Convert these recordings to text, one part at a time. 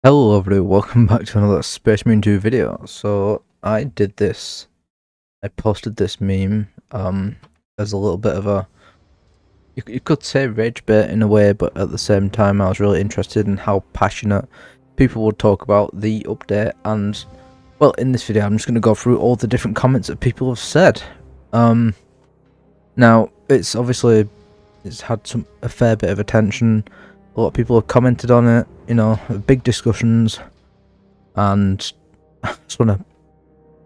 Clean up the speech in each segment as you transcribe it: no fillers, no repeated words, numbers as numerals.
Hello everybody, welcome back to another Space Marine 2 video. So I posted this meme as a little bit of a, you could say rage bait in a way, but at the same time I was really interested in how passionate people would talk about the update. And well, in this video I'm just going to go through all the different comments that people have said. Now it's had a fair bit of attention. A lot of people have commented on it, you know, big discussions, and I just want to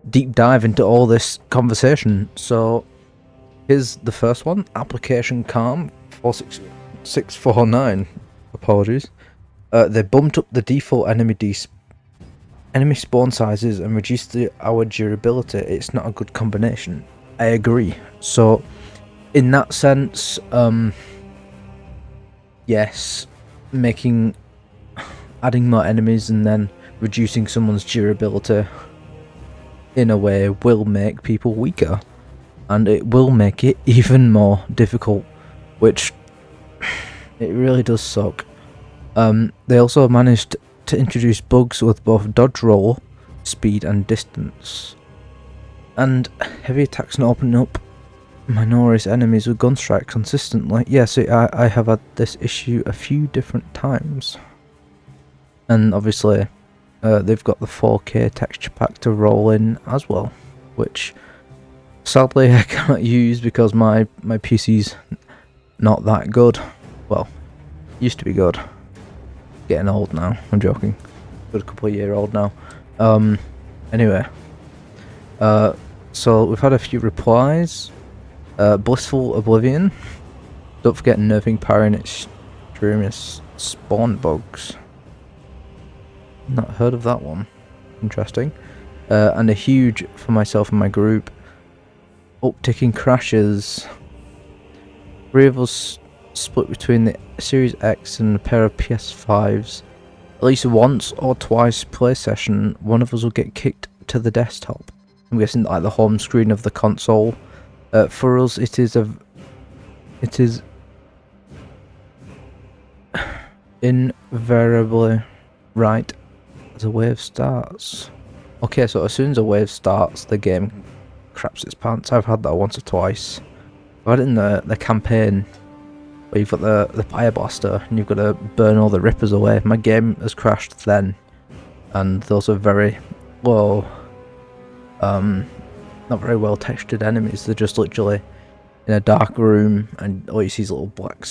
deep dive into all this conversation. So here's the first one. Application Calm 46649. Apologies. They bumped up the default enemy spawn sizes and reduced our durability. It's not a good combination. I agree. So in that sense, yes, adding more enemies and then reducing someone's durability in a way will make people weaker, and it will make it even more difficult, which it really does suck. They also managed to introduce bugs with both dodge roll, speed and distance, and heavy attacks and opening up minority enemies with gun strike consistently. Yes, I have had this issue a few different times. And obviously they've got the 4K texture pack to roll in as well, which sadly I cannot use because my PC's not that good. Well, used to be good. Getting old now, I'm joking. Good couple of year old now. Anyway, so we've had a few replies. Blissful Oblivion. Don't forget nerfing power in extremist spawn bugs. Not heard of that one. Interesting. And a huge for myself and my group. Upticking crashes. 3 of us split between the Series X and a pair of PS5s. At least once or twice play session, one of us will get kicked to the desktop. I'm guessing like the home screen of the console. For us, it is invariably right as a wave starts. Okay, so as soon as a wave starts, the game craps its pants. I've had that once or twice. I've had it in the campaign where you've got the fire blaster and you've got to burn all the rippers away. My game has crashed then, and those are very low. Not very well textured enemies. They're just literally in a dark room, and all you see is little black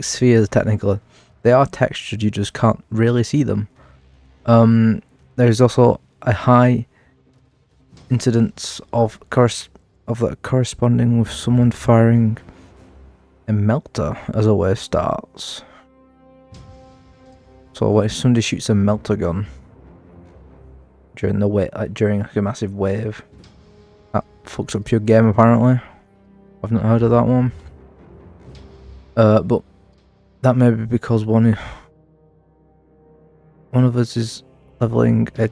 spheres. Technically, they are textured. You just can't really see them. There's also a high incidence of that corresponding with someone firing a melter as a wave starts. So if somebody shoots a melter gun during during a massive wave, that fucks up your game apparently. I've not heard of that one. But that may be because one of us is leveling a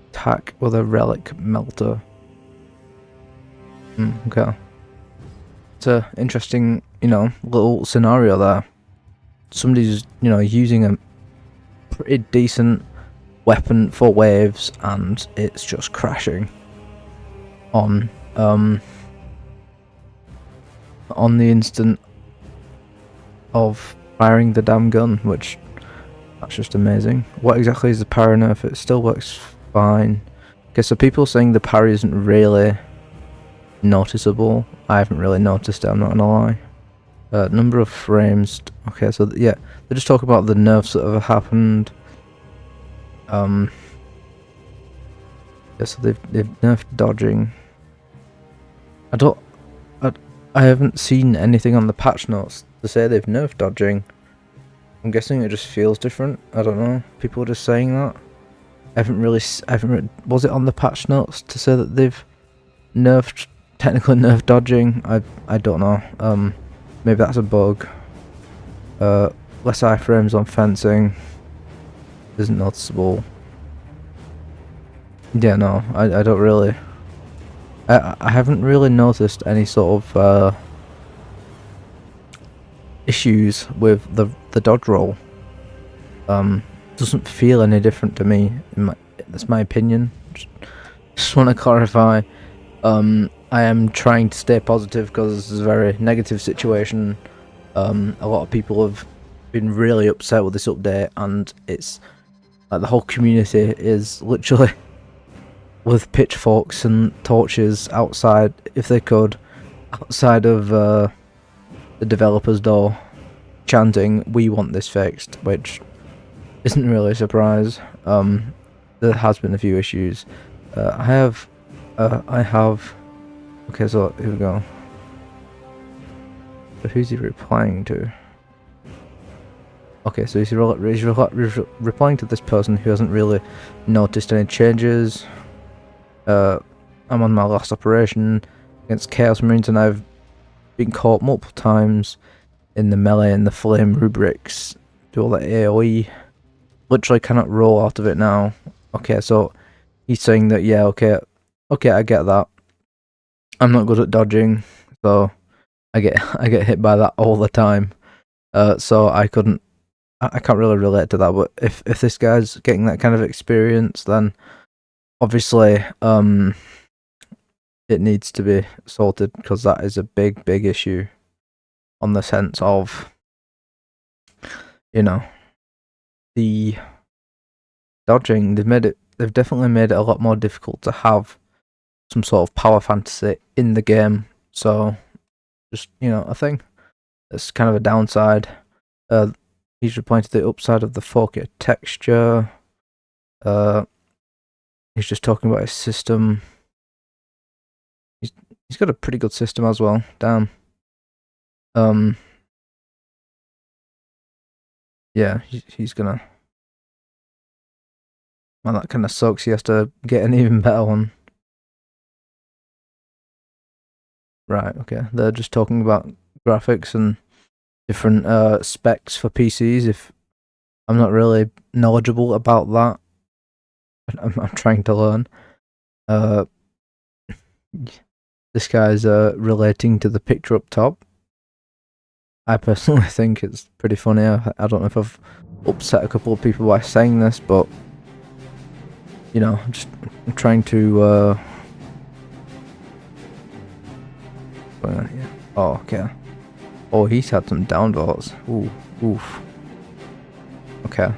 attack with a relic melter. Okay. It's a interesting, little scenario there. Somebody's, using a pretty decent weapon for waves, and it's just crashing on the instant of firing the damn gun, which that's just amazing. What exactly is the parry nerf? It still works fine. Okay, so people saying the parry isn't really noticeable. I haven't really noticed it, I'm not gonna lie. Number of frames. Okay, so yeah, they just talk about the nerfs that have happened. Yeah, so they've nerfed dodging. I haven't seen anything on the patch notes to say they've nerfed dodging. I'm guessing it just feels different. I don't know. People are just saying that. Was it on the patch notes to say that they've technically nerfed dodging? I don't know. Maybe that's a bug. Less iframes on fencing isn't noticeable. Yeah, no, I don't really. I haven't really noticed any sort of issues with the dodge roll. doesn't feel any different to me. That's my opinion. Just want to clarify. I am trying to stay positive because this is a very negative situation. A lot of people have been really upset with this update, and it's like the whole community is literally with pitchforks and torches outside, if they could, outside of the developer's door, chanting, "We want this fixed," which isn't really a surprise. There has been a few issues. I have. Okay, so here we go. So who's he replying to? Okay, so he's replying to this person who hasn't really noticed any changes. I'm on my last operation against Chaos Marines, and I've been caught multiple times in the melee and the flame rubrics. Do all that AoE. Literally cannot roll out of it now. Okay, so he's saying that, yeah, okay, I get that. I'm not good at dodging, so I get hit by that all the time. So I can't really relate to that. But if this guy's getting that kind of experience, then obviously it needs to be sorted, because that is a big issue on the sense of, you know, the dodging. They've definitely made it a lot more difficult to have some sort of power fantasy in the game. So just, you know, I think that's kind of a downside. He's replying to the upside of the 4K texture. He's just talking about his system. He's got a pretty good system as well. Damn. Yeah, he's gonna. Man, that kind of sucks. He has to get an even better one. Right. Okay. They're just talking about graphics and different specs for PCs. If I'm not really knowledgeable about that, I'm trying to learn. This guy's relating to the picture up top. I personally think it's pretty funny. I don't know if I've upset a couple of people by saying this, but you know, I'm trying to. Yeah. Oh, okay. Oh, he's had some downvotes. Ooh, oof. Okay.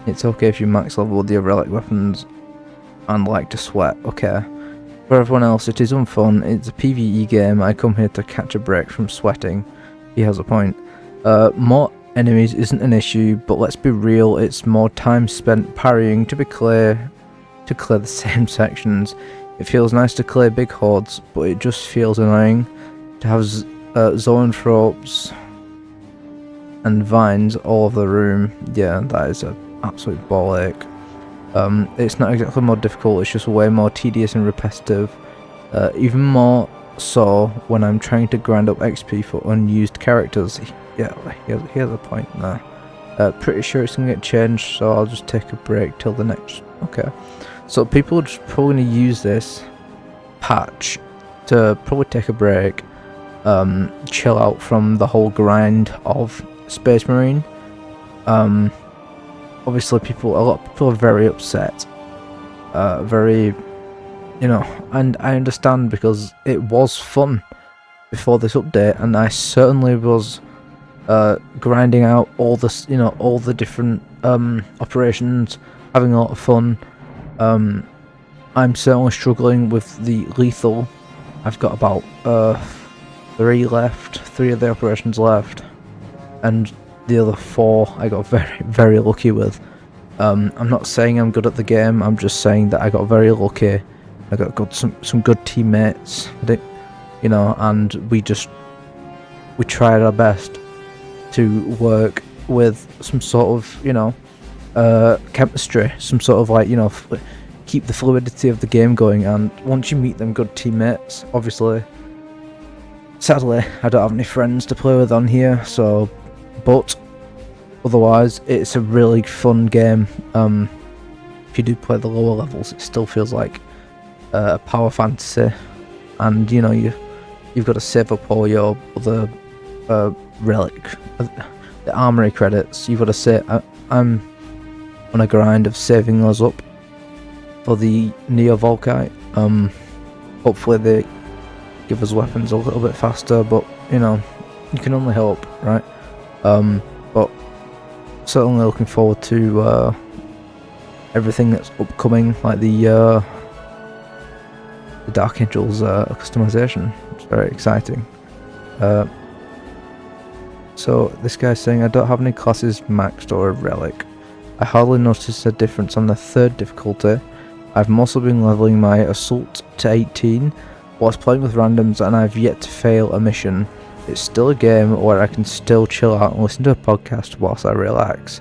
It's okay if you max level with your relic weapons and like to sweat. Okay. For everyone else, it is unfun. It's a PvE game. I come here to catch a break from sweating. He has a point. More enemies isn't an issue, but let's be real, it's more time spent parrying to clear the same sections. It feels nice to clear big hordes, but it just feels annoying to have zoanthropes and vines all over the room. Yeah, that is an absolute ball ache. It's not exactly more difficult, it's just way more tedious and repetitive. Even more so when I'm trying to grind up XP for unused characters. Yeah, he has a point there. Pretty sure it's gonna get changed, so I'll just take a break till the next. Okay, so people are just probably gonna use this patch to probably take a break, chill out from the whole grind of Space Marine. Obviously, a lot of people are very upset, very, you know, and I understand, because it was fun before this update, and I certainly was grinding out all this, you know, all the different operations, having a lot of fun. I'm certainly struggling with the lethal. I've got about 3 left, 3 of the operations left, and the other 4 I got very lucky with. I'm not saying I'm good at the game, I'm just saying that I got very lucky. I got some good teammates, you know, and we tried our best to work with some sort of, you know, chemistry, some sort of, like, you know, keep the fluidity of the game going. And once you meet them good teammates, obviously, sadly, I don't have any friends to play with on here, so, but otherwise, it's a really fun game. If you do play the lower levels, it still feels like a power fantasy, and you know, you've got to save up all your other relic, the armory credits. You've got to save. I'm on a grind of saving those up for the Neo Volkite. Hopefully they give us weapons a little bit faster, but you know, you can only hope, right? But certainly looking forward to everything that's upcoming, like the Dark Angels customization. It's very exciting. So this guy's saying, I don't have any classes maxed or a relic. I hardly noticed a difference on the 3rd difficulty. I've mostly been leveling my assault to 18 whilst playing with randoms, and I've yet to fail a mission. It's still a game where I can still chill out and listen to a podcast whilst I relax.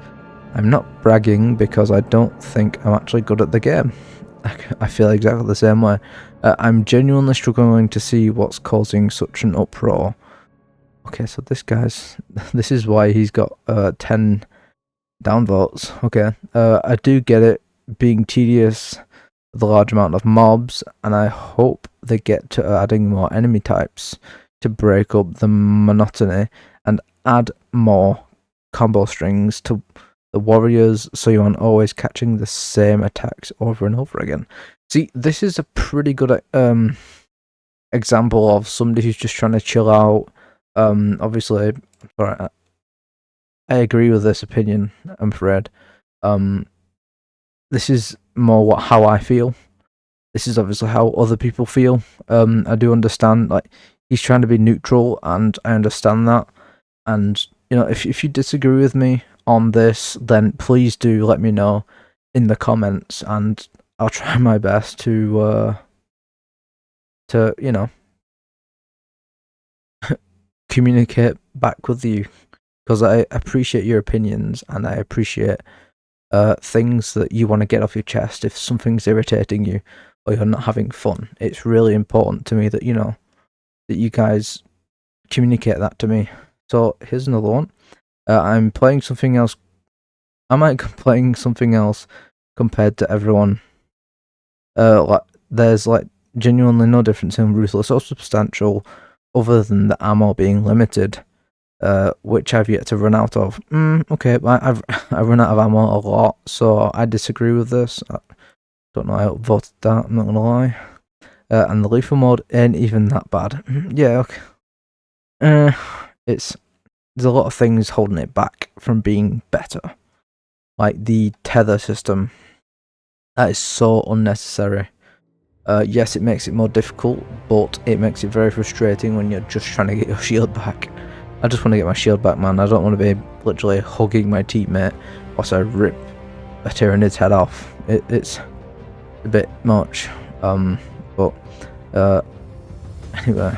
I'm not bragging because I don't think I'm actually good at the game. I feel exactly the same way. I'm genuinely struggling to see what's causing such an uproar. Okay, so this is why he's got 10 downvotes. Okay, I do get it being tedious, the large amount of mobs, and I hope they get to adding more enemy types to break up the monotony and add more combo strings to the warriors, so you aren't always catching the same attacks over and over again. See, this is a pretty good example of somebody who's just trying to chill out. Obviously, I agree with this opinion, I'm afraid. This is more how I feel. This is obviously how other people feel. I do understand, like, he's trying to be neutral, and I understand that. And, you know, if you disagree with me on this, then please do let me know in the comments, and I'll try my best to you know, communicate back with you, because I appreciate your opinions, and I appreciate things that you want to get off your chest. If something's irritating you or you're not having fun, it's really important to me that, you know, that you guys communicate that to me. So here's another one. I'm playing something else. Am I playing something else compared to everyone? Like, there's like genuinely no difference in Ruthless or Substantial, other than the ammo being limited, which I've yet to run out of. Okay, I've run out of ammo a lot, so I disagree with this. I don't know how I voted that, I'm not gonna lie. And the lethal mode ain't even that bad. Yeah, okay. There's a lot of things holding it back from being better. Like the tether system. That is so unnecessary. Yes, it makes it more difficult, but it makes it very frustrating when you're just trying to get your shield back. I just want to get my shield back, man. I don't want to be literally hugging my teammate whilst I rip a Tyranid's head off. It's a bit much. But anyway,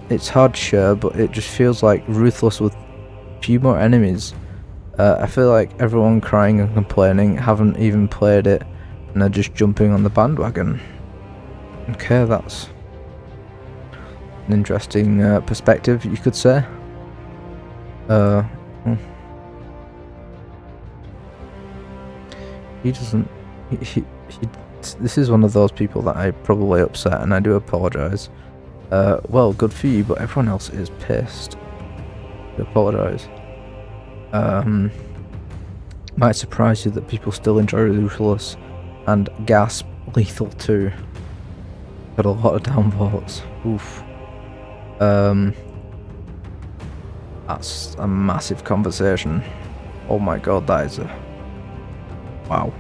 it's hard, sure, but it just feels like Ruthless with a few more enemies. I feel like everyone crying and complaining haven't even played it, and they're just jumping on the bandwagon. Okay, that's an interesting perspective, you could say. He doesn't. He. This is one of those people that I probably upset, and I do apologise. Well, good for you, but everyone else is pissed. I apologise. Might surprise you that people still enjoy Ruthless and Gasp Lethal too. Got a lot of downvotes. Oof. That's a massive conversation. Oh my god, that is a... Wow.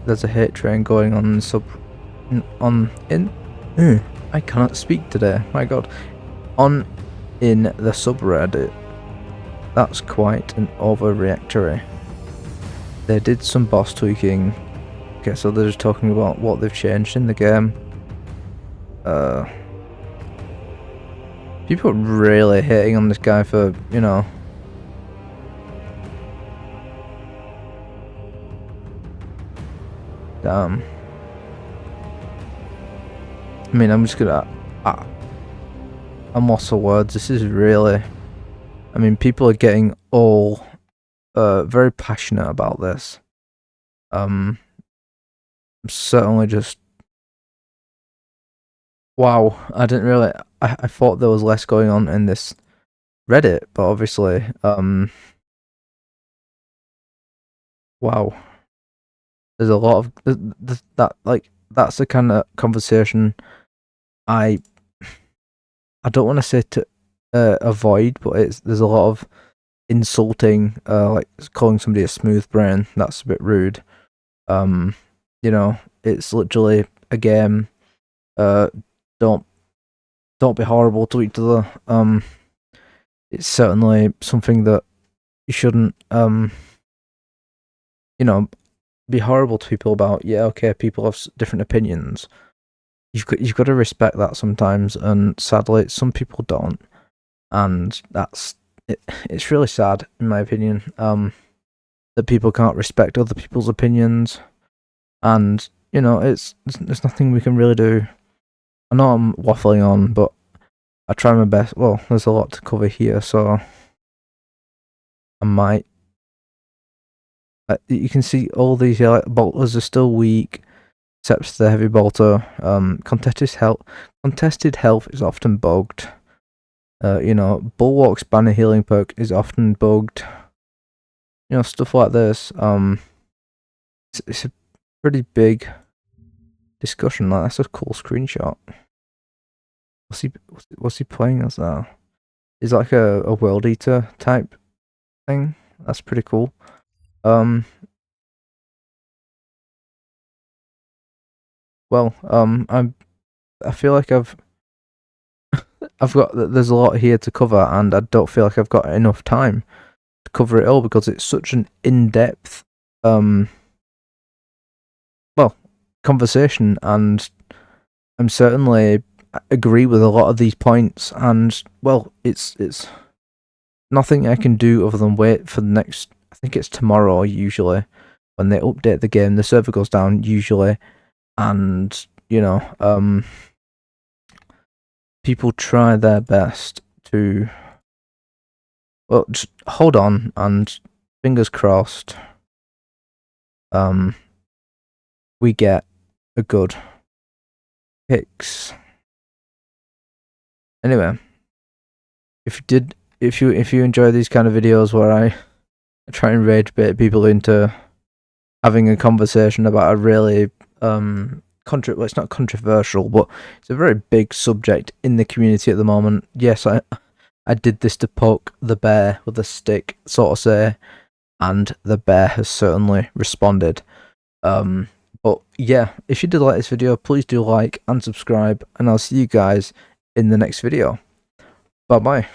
There's a hate train going on I cannot speak today, my god. In the subreddit. That's quite an overreactory. They did some boss tweaking. Okay, so they're just talking about what they've changed in the game. People are really hating on this guy for, you know... Damn. I mean, I'm just gonna... I'm lost for words. This is really... I mean, people are getting all very passionate about this. I'm certainly just... Wow, I didn't really... I thought there was less going on in this Reddit, but obviously, wow, there's a lot of that's the kind of conversation I don't want to say to avoid, but there's a lot of insulting, like calling somebody a smooth brain. That's a bit rude. You know, it's literally a game. Don't be horrible to each other. It's certainly something that you shouldn't be horrible to people about. Yeah, okay, people have different opinions. You've got to respect that sometimes, and sadly, some people don't, and that's it. It's really sad, in my opinion, that people can't respect other people's opinions, and there's nothing we can really do. I know I'm waffling on, but I try my best. Well, there's a lot to cover here, so I might. You can see all these bolters are still weak, except the heavy bolter. Contested health is often bugged. Bulwark's banner healing perk is often bugged. Stuff like this. It's a pretty big discussion. Like, that's a cool screenshot. What's he playing as there? Is like a world eater type thing. That's pretty cool. I feel like I've got there's a lot here to cover, and I don't feel like I've got enough time to cover it all because it's such an in-depth conversation, and I'm certainly agree with a lot of these points, and it's nothing I can do other than wait for the next. I think it's tomorrow usually when they update the game. The server goes down usually, and people try their best to just hold on, and fingers crossed we get a good fix. Anyway, if you enjoy these kind of videos where I try and rage bait people into having a conversation about a really it's not controversial, but it's a very big subject in the community at the moment. Yes, I did this to poke the bear with a stick, sort of say, and the bear has certainly responded. But yeah, if you did like this video, please do like and subscribe, and I'll see you guys in the next video. Bye bye.